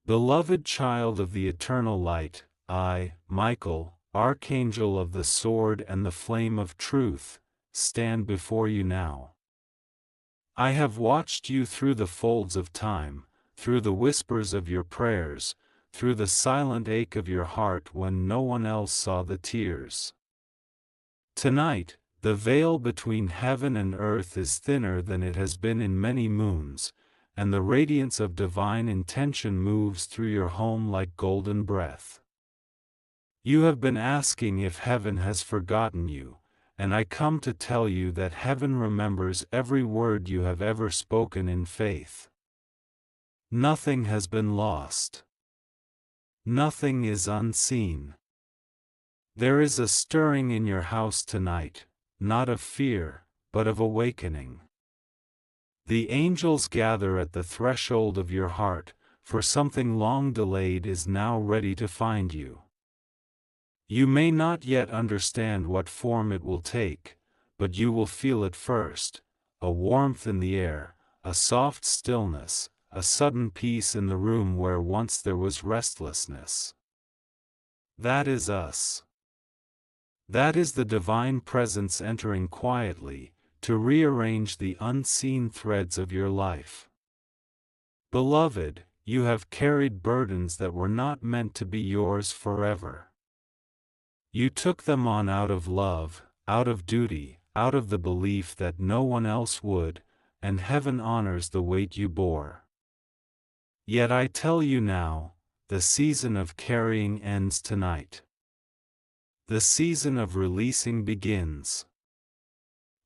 Beloved child of the eternal light, I, Michael, Archangel of the sword and the flame of truth, stand before you now. I have watched you through the folds of time, through the whispers of your prayers, through the silent ache of your heart when no one else saw the tears. Tonight, the veil between heaven and earth is thinner than it has been in many moons, and the radiance of divine intention moves through your home like golden breath. You have been asking if heaven has forgotten you, and I come to tell you that heaven remembers every word you have ever spoken in faith. Nothing has been lost. Nothing is unseen. There is a stirring in your house tonight, not of fear, but of awakening. The angels gather at the threshold of your heart, for something long delayed is now ready to find you. You may not yet understand what form it will take, but you will feel it first, a warmth in the air, a soft stillness, a sudden peace in the room where once there was restlessness. That is us. That is the divine presence entering quietly, to rearrange the unseen threads of your life. Beloved, you have carried burdens that were not meant to be yours forever. You took them on out of love, out of duty, out of the belief that no one else would, and heaven honors the weight you bore. Yet I tell you now, the season of carrying ends tonight. The season of releasing begins.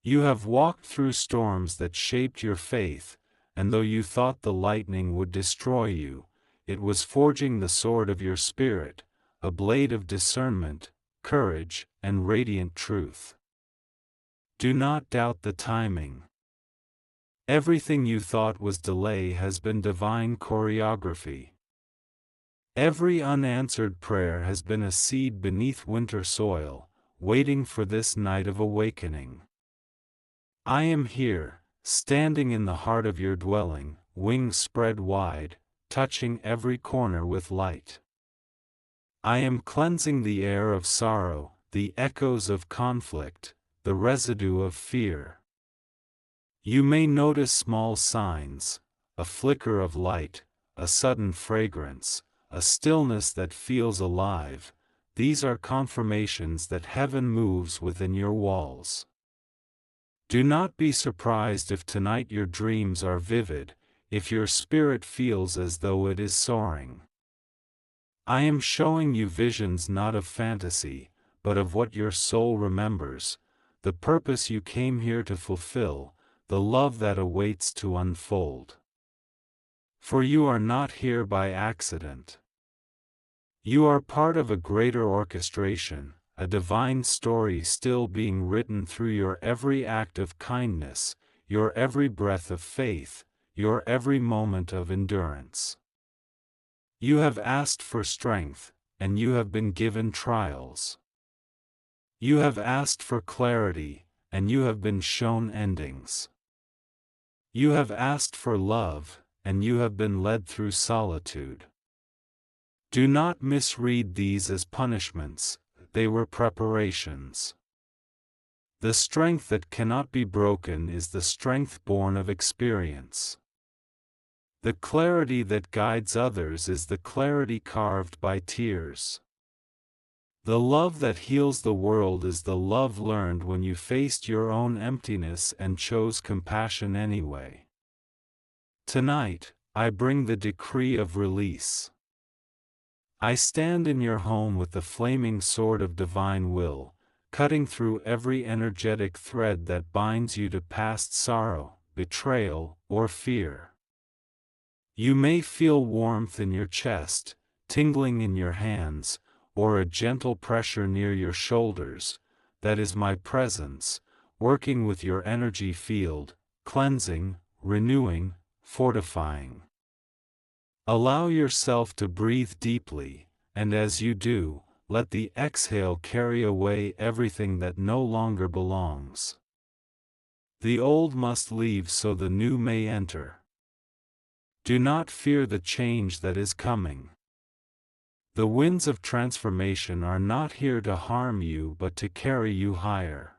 You have walked through storms that shaped your faith, and though you thought the lightning would destroy you, it was forging the sword of your spirit, a blade of discernment, courage, and radiant truth. Do not doubt the timing. Everything you thought was delay has been divine choreography. Every unanswered prayer has been a seed beneath winter soil, waiting for this night of awakening. I am here, standing in the heart of your dwelling, wings spread wide, touching every corner with light. I am cleansing the air of sorrow, the echoes of conflict, the residue of fear. You may notice small signs, a flicker of light, a sudden fragrance, a stillness that feels alive. These are confirmations that heaven moves within your walls. Do not be surprised if tonight your dreams are vivid, if your spirit feels as though it is soaring. I am showing you visions not of fantasy, but of what your soul remembers, the purpose you came here to fulfill, the love that awaits to unfold. For you are not here by accident. You are part of a greater orchestration, a divine story still being written through your every act of kindness, your every breath of faith, your every moment of endurance. You have asked for strength, and you have been given trials. You have asked for clarity, and you have been shown endings. You have asked for love, and you have been led through solitude. Do not misread these as punishments, they were preparations. The strength that cannot be broken is the strength born of experience. The clarity that guides others is the clarity carved by tears. The love that heals the world is the love learned when you faced your own emptiness and chose compassion anyway. Tonight, I bring the decree of release. I stand in your home with the flaming sword of divine will, cutting through every energetic thread that binds you to past sorrow, betrayal, or fear. You may feel warmth in your chest, tingling in your hands, or a gentle pressure near your shoulders. That is my presence, working with your energy field, cleansing, renewing, fortifying. Allow yourself to breathe deeply, and as you do, let the exhale carry away everything that no longer belongs. The old must leave so the new may enter. Do not fear the change that is coming. The winds of transformation are not here to harm you but to carry you higher.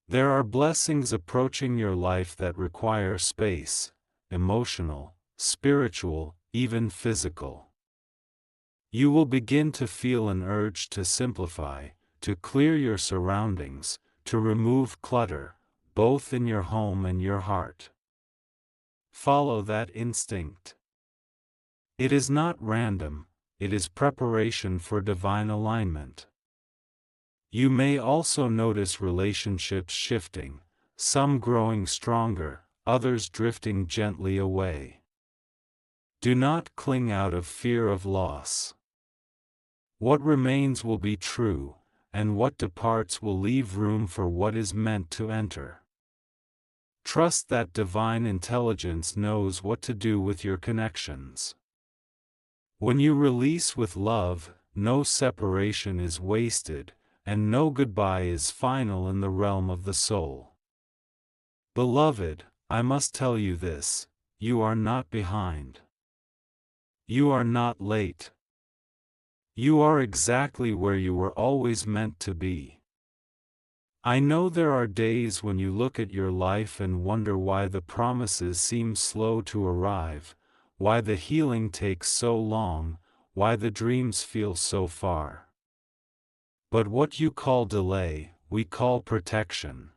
There are blessings approaching your life that require space, emotional, spiritual, even physical. You will begin to feel an urge to simplify, to clear your surroundings, to remove clutter, both in your home and your heart. Follow that instinct. It is not random, it is preparation for divine alignment. You may also notice relationships shifting, some growing stronger, others drifting gently away. Do not cling out of fear of loss. What remains will be true, and what departs will leave room for what is meant to enter. Trust that divine intelligence knows what to do with your connections. When you release with love, no separation is wasted, and no goodbye is final in the realm of the soul. Beloved, I must tell you this: you are not behind. You are not late. You are exactly where you were always meant to be. I know there are days when you look at your life and wonder why the promises seem slow to arrive, why the healing takes so long, why the dreams feel so far. But what you call delay, we call protection.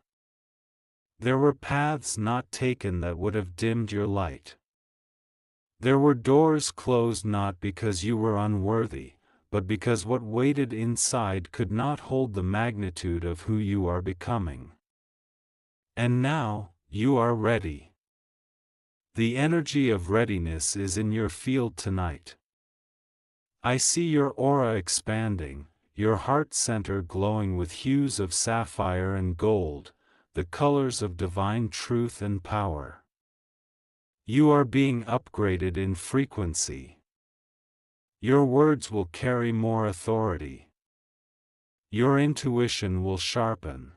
There were paths not taken that would have dimmed your light. There were doors closed not because you were unworthy, but because what waited inside could not hold the magnitude of who you are becoming. And now, you are ready. The energy of readiness is in your field tonight. I see your aura expanding, your heart center glowing with hues of sapphire and gold, the colors of divine truth and power. You are being upgraded in frequency. Your words will carry more authority. Your intuition will sharpen.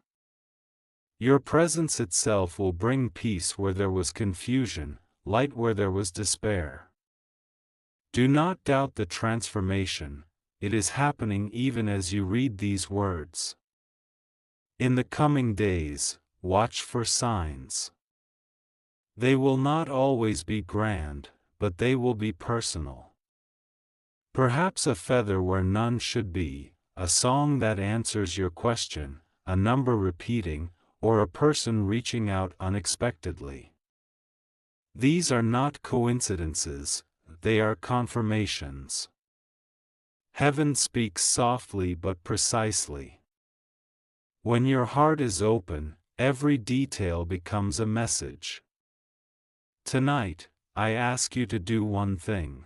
Your presence itself will bring peace where there was confusion, light where there was despair. Do not doubt the transformation, it is happening even as you read these words. In the coming days, watch for signs. They will not always be grand, but they will be personal. Perhaps a feather where none should be, a song that answers your question, a number repeating, or a person reaching out unexpectedly. These are not coincidences, they are confirmations. Heaven speaks softly but precisely. When your heart is open, every detail becomes a message. Tonight, I ask you to do one thing.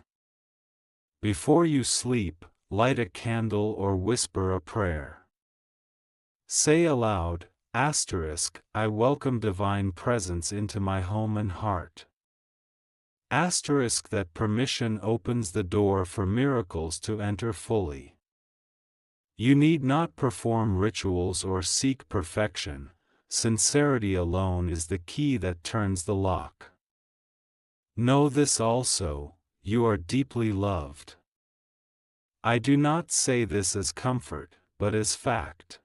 Before you sleep, light a candle or whisper a prayer. Say aloud, I welcome divine presence into my home and heart. That permission opens the door for miracles to enter fully. You need not perform rituals or seek perfection, sincerity alone is the key that turns the lock. Know this also, you are deeply loved. I do not say this as comfort, but as fact.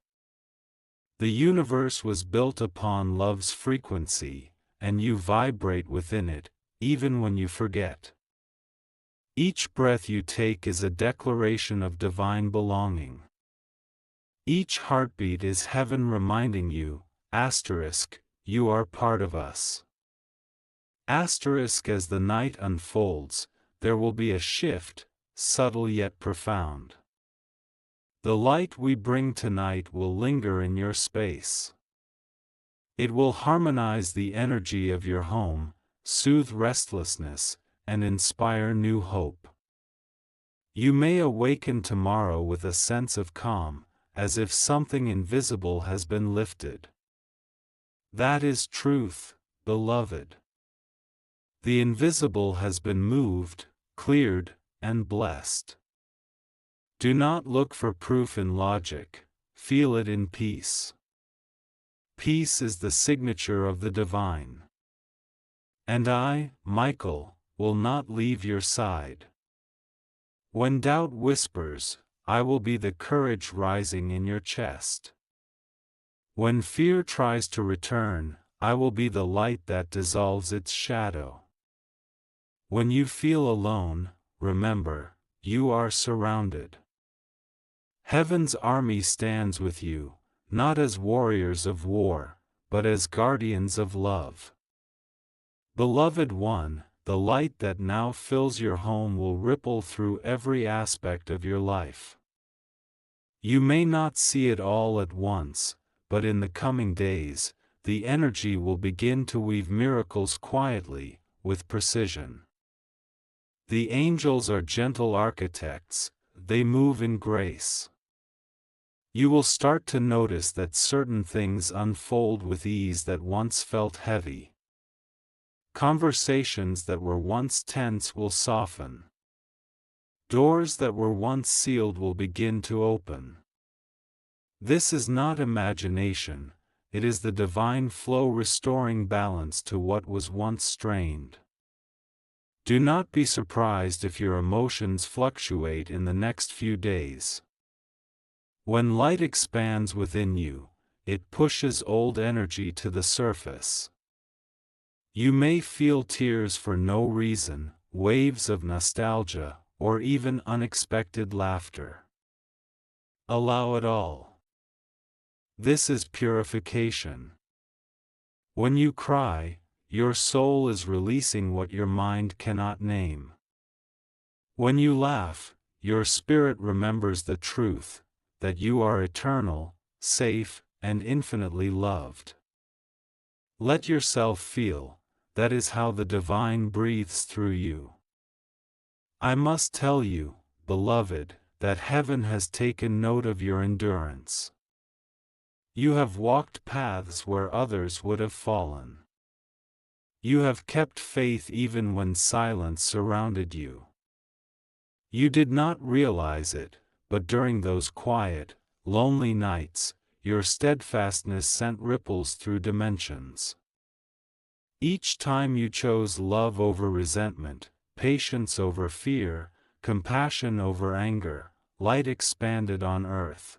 The universe was built upon love's frequency, and you vibrate within it, even when you forget. Each breath you take is a declaration of divine belonging. Each heartbeat is heaven reminding you, you are part of us. As the night unfolds, there will be a shift, subtle yet profound. The light we bring tonight will linger in your space. It will harmonize the energy of your home, soothe restlessness, and inspire new hope. You may awaken tomorrow with a sense of calm, as if something invisible has been lifted. That is truth, beloved. The invisible has been moved, cleared, and blessed. Do not look for proof in logic, feel it in peace. Peace is the signature of the divine. And I, Michael, will not leave your side. When doubt whispers, I will be the courage rising in your chest. When fear tries to return, I will be the light that dissolves its shadow. When you feel alone, remember, you are surrounded. Heaven's army stands with you, not as warriors of war, but as guardians of love. Beloved one, the light that now fills your home will ripple through every aspect of your life. You may not see it all at once, but in the coming days, the energy will begin to weave miracles quietly, with precision. The angels are gentle architects, they move in grace. You will start to notice that certain things unfold with ease that once felt heavy. Conversations that were once tense will soften. Doors that were once sealed will begin to open. This is not imagination, it is the divine flow restoring balance to what was once strained. Do not be surprised if your emotions fluctuate in the next few days. When light expands within you, it pushes old energy to the surface. You may feel tears for no reason, waves of nostalgia, or even unexpected laughter. Allow it all. This is purification. When you cry, your soul is releasing what your mind cannot name. When you laugh, your spirit remembers the truth, that you are eternal, safe, and infinitely loved. Let yourself feel, that is how the divine breathes through you. I must tell you, beloved, that heaven has taken note of your endurance. You have walked paths where others would have fallen. You have kept faith even when silence surrounded you. You did not realize it, but during those quiet, lonely nights, your steadfastness sent ripples through dimensions. Each time you chose love over resentment, patience over fear, compassion over anger, light expanded on earth.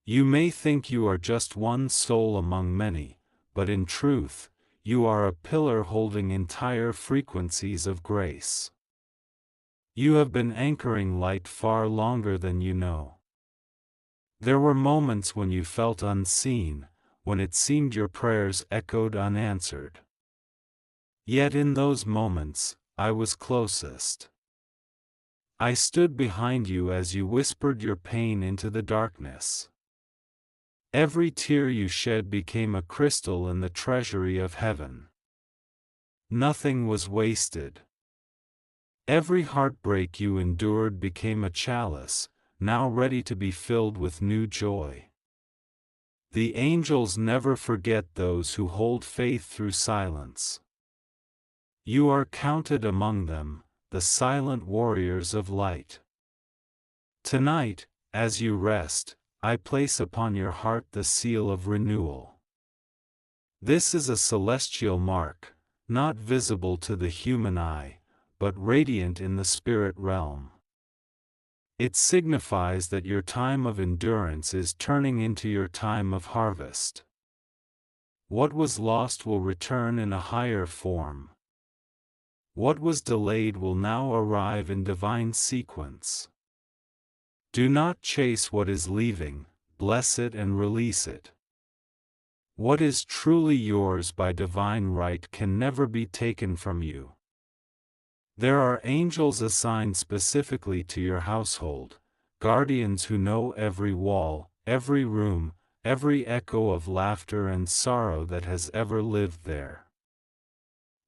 You may think you are just one soul among many, but in truth, you are a pillar holding entire frequencies of grace. You have been anchoring light far longer than you know. There were moments when you felt unseen, when it seemed your prayers echoed unanswered. Yet in those moments, I was closest. I stood behind you as you whispered your pain into the darkness. Every tear you shed became a crystal in the treasury of heaven. Nothing was wasted. Every heartbreak you endured became a chalice, now ready to be filled with new joy. The angels never forget those who hold faith through silence. You are counted among them, the silent warriors of light. Tonight, as you rest, I place upon your heart the seal of renewal. This is a celestial mark, not visible to the human eye, but radiant in the spirit realm. It signifies that your time of endurance is turning into your time of harvest. What was lost will return in a higher form. What was delayed will now arrive in divine sequence. Do not chase what is leaving, bless it and release it. What is truly yours by divine right can never be taken from you. There are angels assigned specifically to your household, guardians who know every wall, every room, every echo of laughter and sorrow that has ever lived there.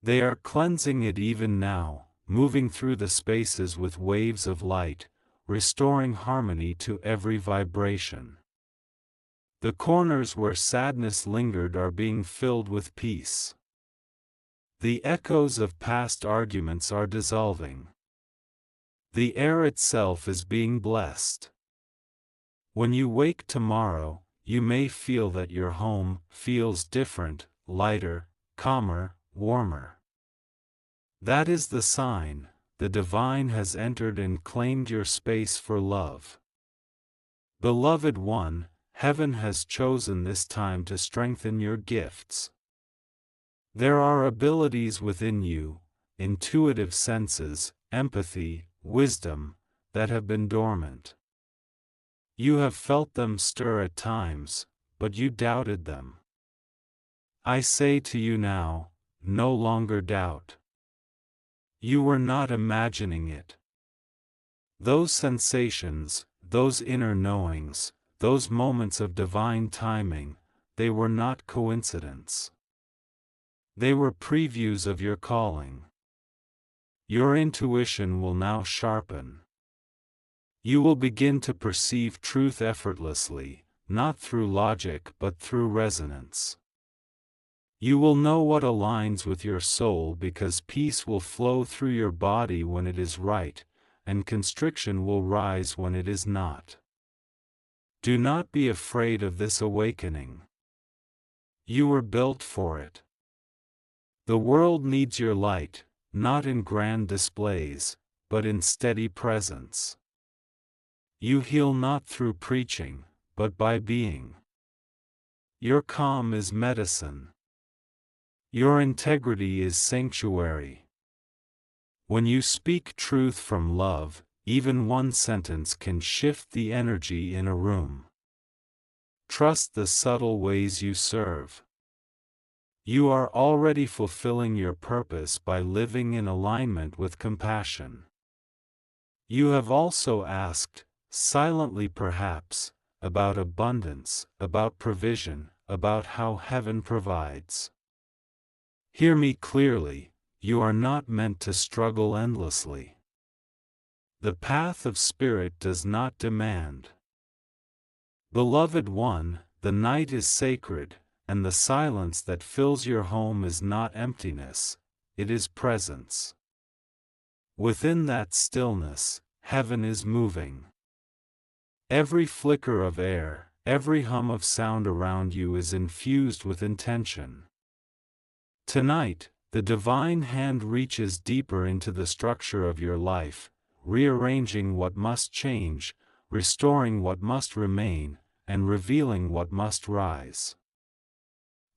They are cleansing it even now, moving through the spaces with waves of light, restoring harmony to every vibration. The corners where sadness lingered are being filled with peace. The echoes of past arguments are dissolving. The air itself is being blessed. When you wake tomorrow, you may feel that your home feels different, lighter, calmer, warmer. That is the sign, the divine has entered and claimed your space for love. Beloved one, heaven has chosen this time to strengthen your gifts. There are abilities within you, intuitive senses, empathy, wisdom, that have been dormant. You have felt them stir at times, but you doubted them. I say to you now, no longer doubt. You were not imagining it. Those sensations, those inner knowings, those moments of divine timing, they were not coincidence. They were previews of your calling. Your intuition will now sharpen. You will begin to perceive truth effortlessly, not through logic but through resonance. You will know what aligns with your soul because peace will flow through your body when it is right, and constriction will rise when it is not. Do not be afraid of this awakening. You were built for it. The world needs your light, not in grand displays, but in steady presence. You heal not through preaching, but by being. Your calm is medicine. Your integrity is sanctuary. When you speak truth from love, even one sentence can shift the energy in a room. Trust the subtle ways you serve. You are already fulfilling your purpose by living in alignment with compassion. You have also asked, silently perhaps, about abundance, about provision, about how heaven provides. Hear me clearly, you are not meant to struggle endlessly. The path of spirit does not demand. Beloved one, the night is sacred, and the silence that fills your home is not emptiness, it is presence. Within that stillness, heaven is moving. Every flicker of air, every hum of sound around you is infused with intention. Tonight, the divine hand reaches deeper into the structure of your life, rearranging what must change, restoring what must remain, and revealing what must rise.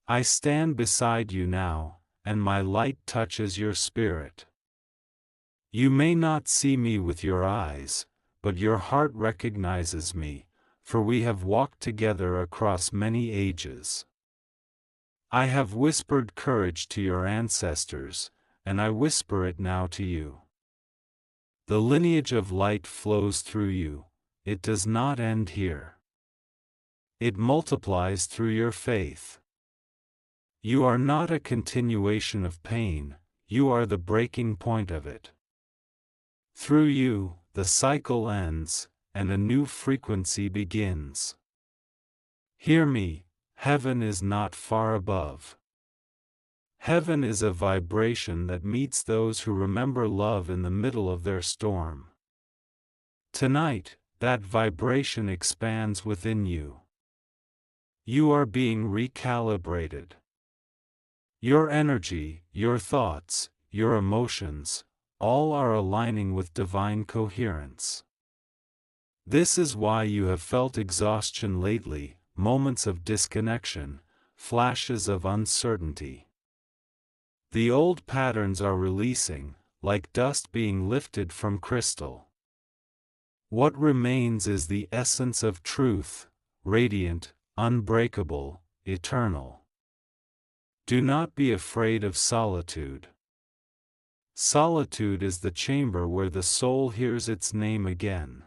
I stand beside you now, and my light touches your spirit. You may not see me with your eyes, but your heart recognizes me, for we have walked together across many ages. I have whispered courage to your ancestors, and I whisper it now to you. The lineage of light flows through you, it does not end here. It multiplies through your faith. You are not a continuation of pain, you are the breaking point of it. Through you, the cycle ends, and a new frequency begins. Hear me, heaven is not far above. Heaven is a vibration that meets those who remember love in the middle of their storm. Tonight, that vibration expands within you. You are being recalibrated. Your energy, your thoughts, your emotions, all are aligning with divine coherence. This is why you have felt exhaustion lately, moments of disconnection, flashes of uncertainty. The old patterns are releasing, like dust being lifted from crystal. What remains is the essence of truth, radiant, unbreakable, eternal. Do not be afraid of solitude. Solitude is the chamber where the soul hears its name again.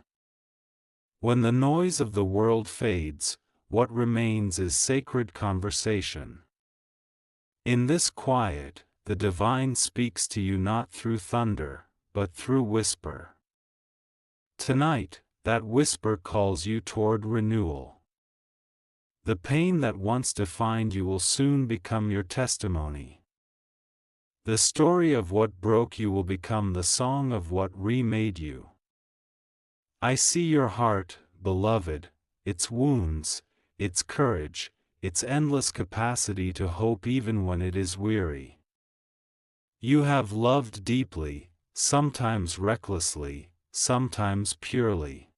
When the noise of the world fades, what remains is sacred conversation. In this quiet, the divine speaks to you not through thunder, but through whisper. Tonight, that whisper calls you toward renewal. The pain that once defined you will soon become your testimony. The story of what broke you will become the song of what remade you. I see your heart, beloved, its wounds, its courage, its endless capacity to hope even when it is weary. You have loved deeply, sometimes recklessly, sometimes purely.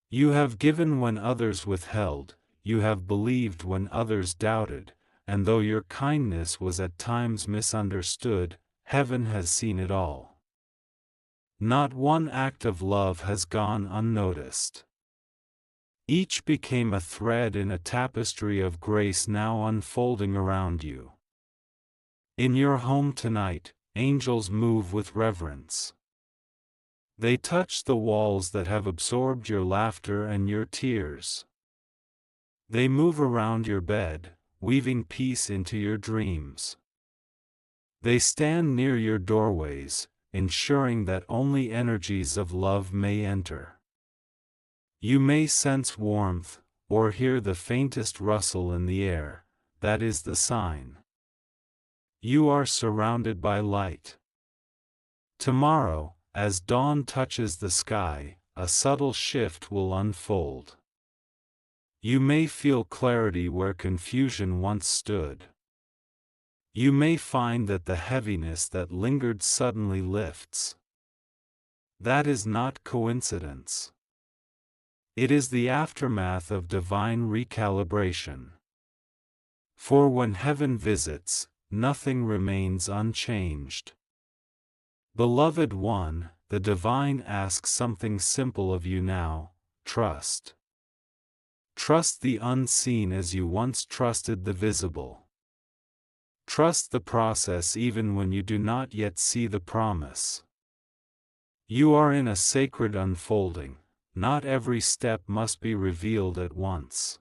You have given when others withheld, you have believed when others doubted, and though your kindness was at times misunderstood, heaven has seen it all. Not one act of love has gone unnoticed. Each became a thread in a tapestry of grace now unfolding around you. In your home tonight, angels move with reverence. They touch the walls that have absorbed your laughter and your tears. They move around your bed, weaving peace into your dreams. They stand near your doorways, ensuring that only energies of love may enter. You may sense warmth, or hear the faintest rustle in the air. That is the sign. You are surrounded by light. Tomorrow, as dawn touches the sky, a subtle shift will unfold. You may feel clarity where confusion once stood. You may find that the heaviness that lingered suddenly lifts. That is not coincidence. It is the aftermath of divine recalibration. For when heaven visits, nothing remains unchanged. Beloved one, the divine asks something simple of you now: trust. Trust the unseen as you once trusted the visible. Trust the process even when you do not yet see the promise. You are in a sacred unfolding. Not every step must be revealed at once.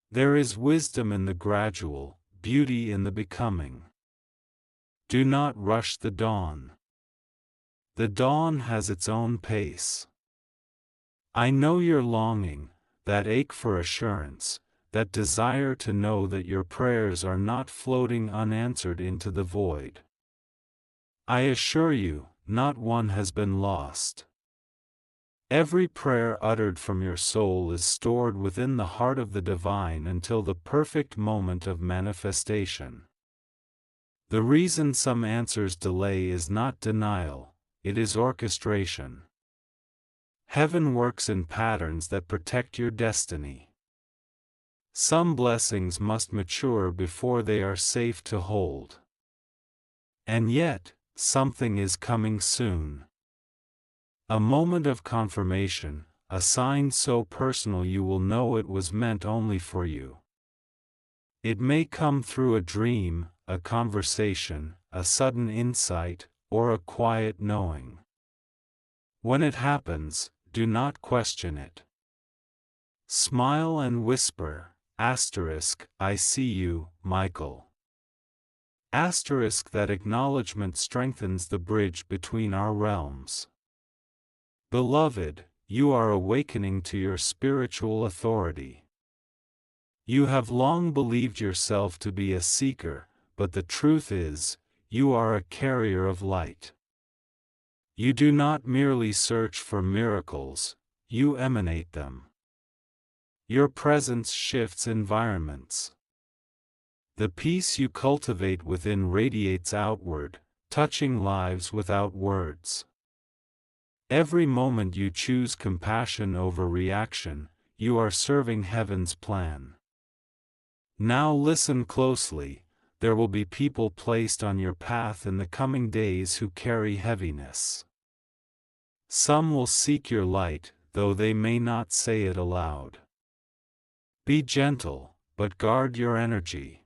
There is wisdom in the gradual, beauty in the becoming. Do not rush the dawn. The dawn has its own pace. I know your longing, that ache for assurance, that desire to know that your prayers are not floating unanswered into the void. I assure you, not one has been lost. Every prayer uttered from your soul is stored within the heart of the divine until the perfect moment of manifestation. The reason some answers delay is not denial, it is orchestration. Heaven works in patterns that protect your destiny. Some blessings must mature before they are safe to hold. And yet, something is coming soon. A moment of confirmation, a sign so personal you will know it was meant only for you. It may come through a dream, a conversation, a sudden insight, or a quiet knowing. When it happens, do not question it. Smile and whisper, I see you, Michael. That acknowledgement strengthens the bridge between our realms. Beloved, you are awakening to your spiritual authority. You have long believed yourself to be a seeker, but the truth is, you are a carrier of light. You do not merely search for miracles, you emanate them. Your presence shifts environments. The peace you cultivate within radiates outward, touching lives without words. Every moment you choose compassion over reaction, you are serving heaven's plan. Now listen closely, there will be people placed on your path in the coming days who carry heaviness. Some will seek your light, though they may not say it aloud. Be gentle, but guard your energy.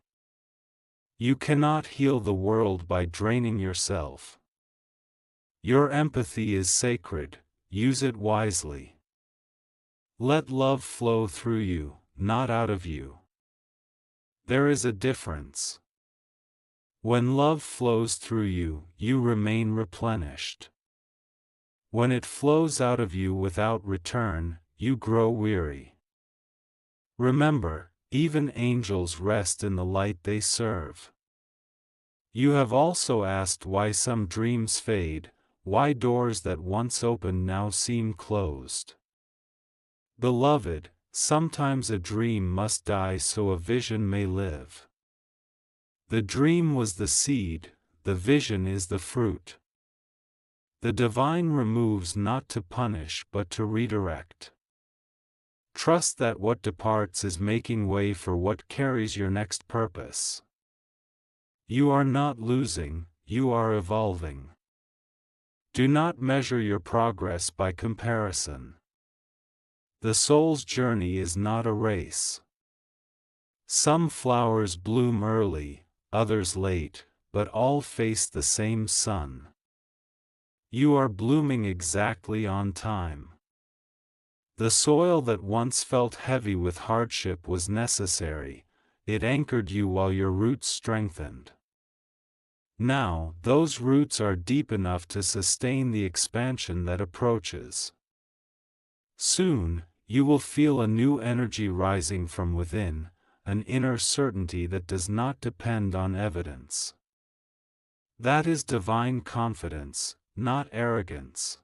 You cannot heal the world by draining yourself. Your empathy is sacred, use it wisely. Let love flow through you, not out of you. There is a difference. When love flows through you, you remain replenished. When it flows out of you without return, you grow weary. Remember, even angels rest in the light they serve. You have also asked why some dreams fade, why doors that once opened now seem closed. Beloved, sometimes a dream must die so a vision may live. The dream was the seed, the vision is the fruit. The divine removes not to punish but to redirect. Trust that what departs is making way for what carries your next purpose. You are not losing, you are evolving. Do not measure your progress by comparison. The soul's journey is not a race. Some flowers bloom early, others late, but all face the same sun. You are blooming exactly on time. The soil that once felt heavy with hardship was necessary, it anchored you while your roots strengthened. Now, those roots are deep enough to sustain the expansion that approaches. Soon, you will feel a new energy rising from within, an inner certainty that does not depend on evidence. That is divine confidence, not arrogance.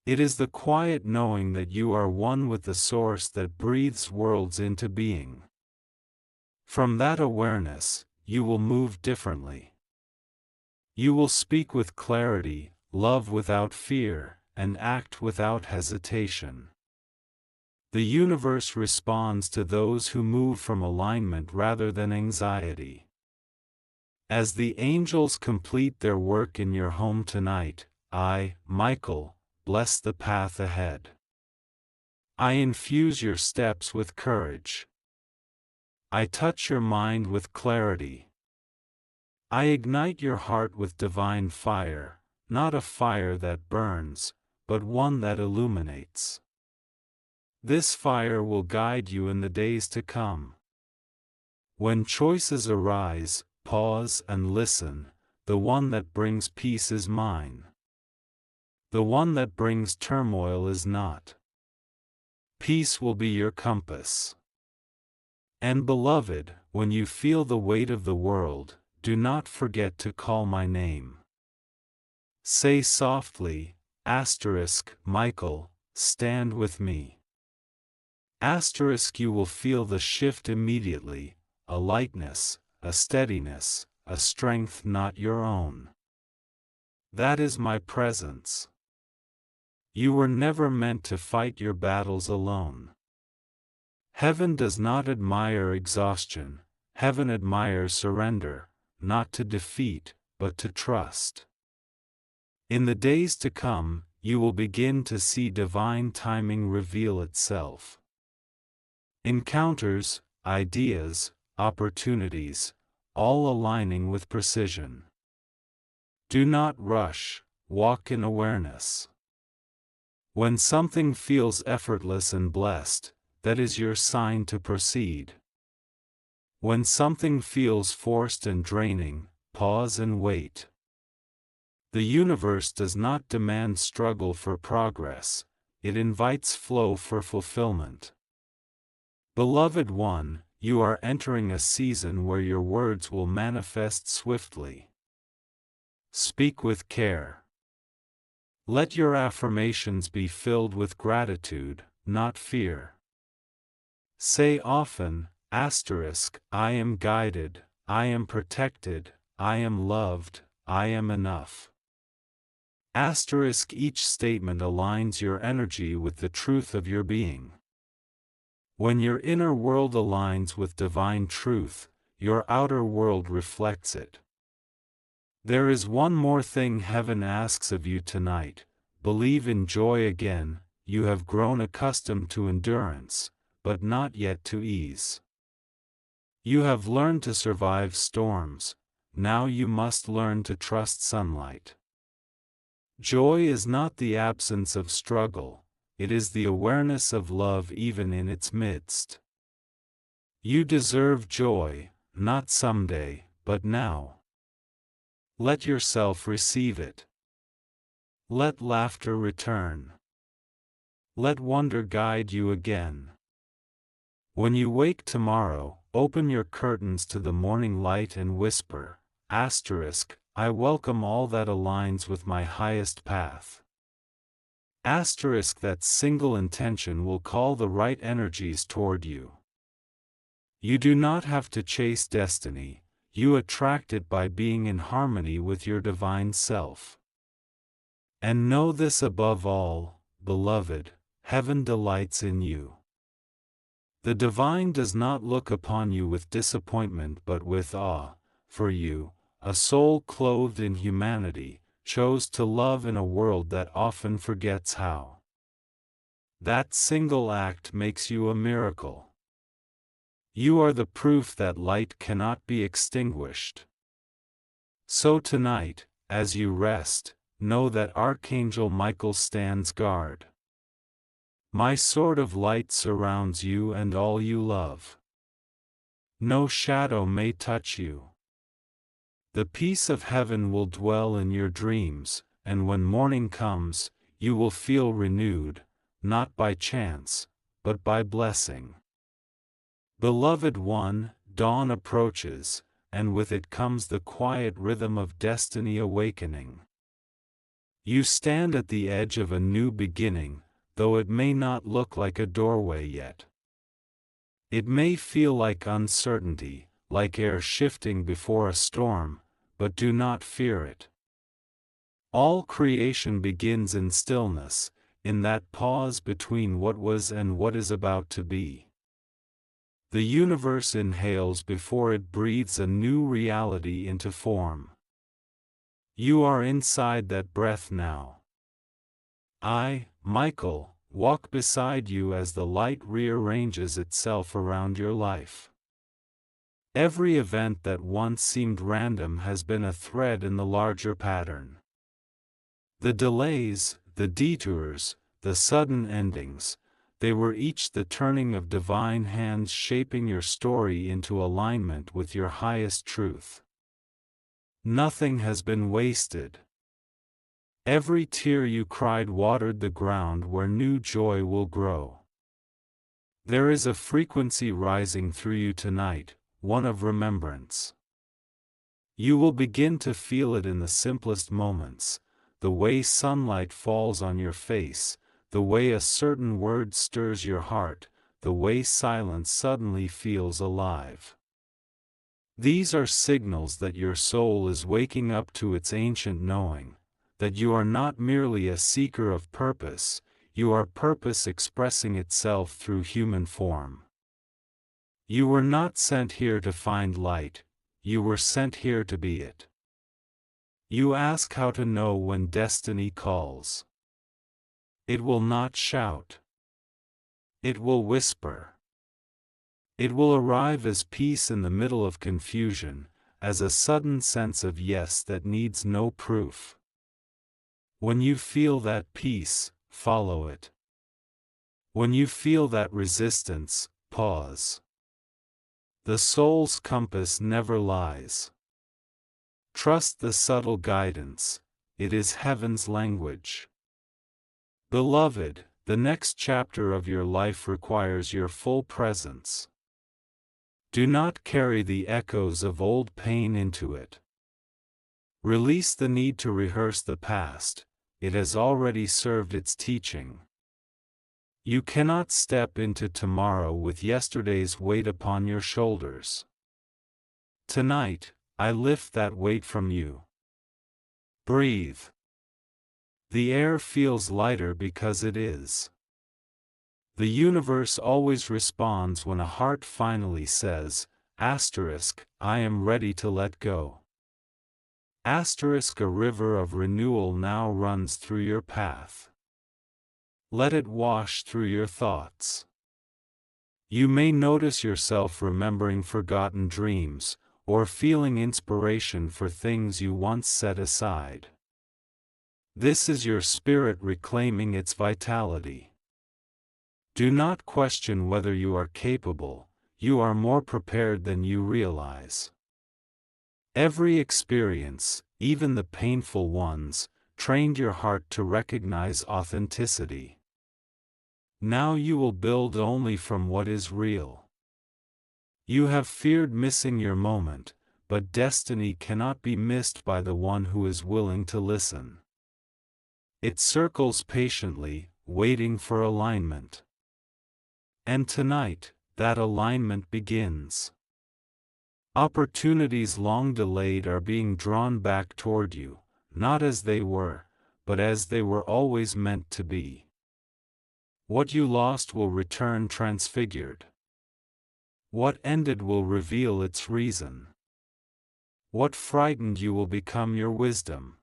It is the quiet knowing that you are one with the source that breathes worlds into being. From that awareness, you will move differently. You will speak with clarity, love without fear, and act without hesitation. The universe responds to those who move from alignment rather than anxiety. As the angels complete their work in your home tonight, I, Michael, bless the path ahead. I infuse your steps with courage. I touch your mind with clarity. I ignite your heart with divine fire, not a fire that burns, but one that illuminates. This fire will guide you in the days to come. When choices arise, pause and listen. The one that brings peace is mine. The one that brings turmoil is not. Peace will be your compass. And beloved, when you feel the weight of the world, do not forget to call my name. Say softly, Michael, stand with me. You will feel the shift immediately, a lightness, a steadiness, a strength not your own. That is my presence. You were never meant to fight your battles alone. Heaven does not admire exhaustion, heaven admires surrender, not to defeat, but to trust. In the days to come, you will begin to see divine timing reveal itself. Encounters, ideas, opportunities, all aligning with precision. Do not rush, walk in awareness. When something feels effortless and blessed, that is your sign to proceed. When something feels forced and draining, pause and wait. The universe does not demand struggle for progress, it invites flow for fulfillment. Beloved one, you are entering a season where your words will manifest swiftly. Speak with care. Let your affirmations be filled with gratitude, not fear. Say often, I am guided, I am protected, I am loved, I am enough. Each statement aligns your energy with the truth of your being. When your inner world aligns with divine truth, your outer world reflects it. There is one more thing heaven asks of you tonight: believe in joy again. You have grown accustomed to endurance, but not yet to ease. You have learned to survive storms, now you must learn to trust sunlight. Joy is not the absence of struggle, it is the awareness of love even in its midst. You deserve joy, not someday, but now. Let yourself receive it. Let laughter return. Let wonder guide you again. When you wake tomorrow, open your curtains to the morning light and whisper, I welcome all that aligns with my highest path. That single intention will call the right energies toward you. You do not have to chase destiny, you attract it by being in harmony with your divine self. And know this above all, beloved, heaven delights in you. The divine does not look upon you with disappointment but with awe, for you, a soul clothed in humanity, chose to love in a world that often forgets how. That single act makes you a miracle. You are the proof that light cannot be extinguished. So tonight, as you rest, know that Archangel Michael stands guard. My sword of light surrounds you and all you love. No shadow may touch you. The peace of heaven will dwell in your dreams, and when morning comes, you will feel renewed, not by chance, but by blessing. Beloved one, dawn approaches, and with it comes the quiet rhythm of destiny awakening. You stand at the edge of a new beginning, though it may not look like a doorway yet. It may feel like uncertainty, like air shifting before a storm, but do not fear it. All creation begins in stillness, in that pause between what was and what is about to be. The universe inhales before it breathes a new reality into form. You are inside that breath now. I, Michael, walk beside you as the light rearranges itself around your life. Every event that once seemed random has been a thread in the larger pattern. The delays, the detours, the sudden endings, they were each the turning of divine hands shaping your story into alignment with your highest truth. Nothing has been wasted. Every tear you cried watered the ground where new joy will grow. There is a frequency rising through you tonight, one of remembrance. You will begin to feel it in the simplest moments, the way sunlight falls on your face, the way a certain word stirs your heart, the way silence suddenly feels alive. These are signals that your soul is waking up to its ancient knowing, that you are not merely a seeker of purpose, you are purpose expressing itself through human form. You were not sent here to find light, you were sent here to be it. You ask how to know when destiny calls. It will not shout. It will whisper. It will arrive as peace in the middle of confusion, as a sudden sense of yes that needs no proof. When you feel that peace, follow it. When you feel that resistance, pause. The soul's compass never lies. Trust the subtle guidance, it is heaven's language. Beloved, the next chapter of your life requires your full presence. Do not carry the echoes of old pain into it. Release the need to rehearse the past, it has already served its teaching. You cannot step into tomorrow with yesterday's weight upon your shoulders. Tonight, I lift that weight from you. Breathe. The air feels lighter because it is. The universe always responds when a heart finally says, I am ready to let go. A river of renewal now runs through your path. Let it wash through your thoughts. You may notice yourself remembering forgotten dreams, or feeling inspiration for things you once set aside. This is your spirit reclaiming its vitality. Do not question whether you are capable, you are more prepared than you realize. Every experience, even the painful ones, trained your heart to recognize authenticity. Now you will build only from what is real. You have feared missing your moment, but destiny cannot be missed by the one who is willing to listen. It circles patiently, waiting for alignment. And tonight, that alignment begins. Opportunities long delayed are being drawn back toward you, not as they were, but as they were always meant to be. What you lost will return transfigured. What ended will reveal its reason. What frightened you will become your wisdom.